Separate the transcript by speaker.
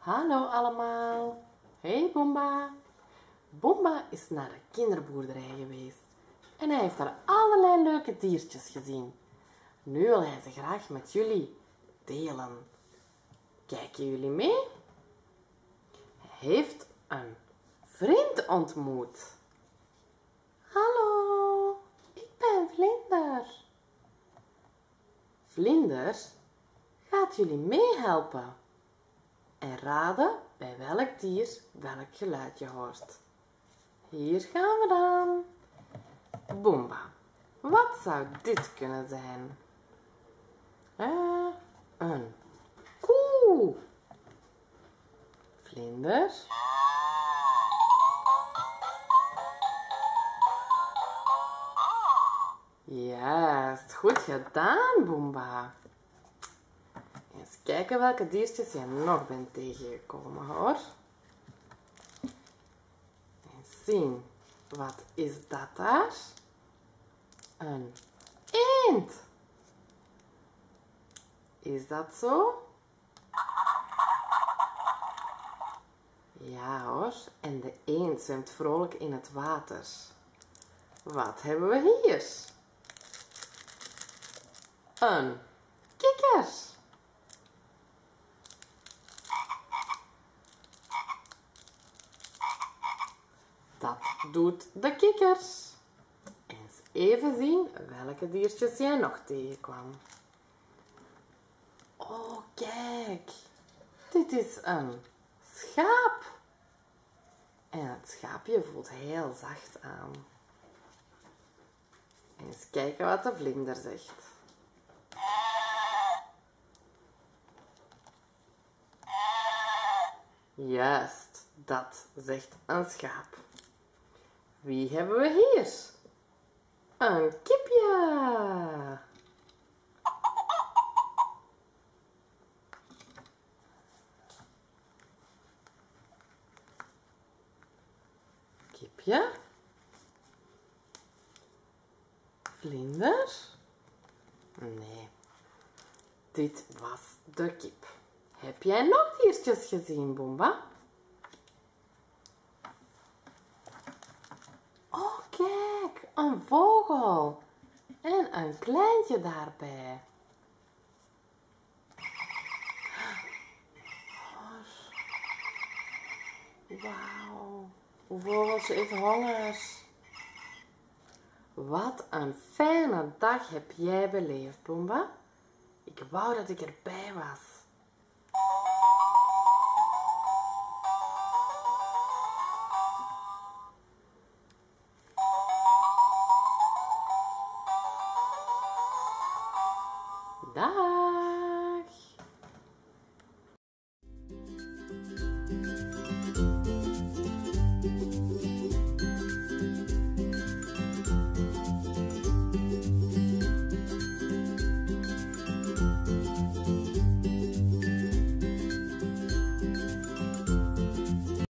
Speaker 1: Hallo allemaal. Hey Bomba. Bomba is naar de kinderboerderij geweest en hij heeft daar allerlei leuke diertjes gezien. Nu wil hij ze graag met jullie delen. Kijken jullie mee? Hij heeft een vriend ontmoet. Hallo, ik ben Vlinder. Vlinder gaat jullie meehelpen en raden bij welk dier welk geluid je hoort. Hier gaan we dan. Boomba. Wat zou dit kunnen zijn? Een koe. Vlinder. Juist, goed gedaan, Boomba. Eens kijken welke diertjes je nog bent tegengekomen, hoor. Eens zien. Wat is dat daar? Een eend. Is dat zo? Ja hoor, en de eend zwemt vrolijk in het water. Wat hebben we hier? Een kikker. Dat doet de kikker. Eens even zien welke diertjes jij nog tegenkwam. Oh, kijk. Dit is een schaap. En het schaapje voelt heel zacht aan. Eens kijken wat de vlinder zegt. Juist, dat zegt een schaap. Wie hebben we hier? Een kipje. Kipje. Vlinder? Nee, dit was de kip. Heb jij nog diertjes gezien, Boomba? Oh, kijk, een vogel. En een kleintje daarbij. Wauw, vogeltje heeft honger. Wat een fijne dag heb jij beleefd, Boomba. Ik wou dat ik erbij was. Dag!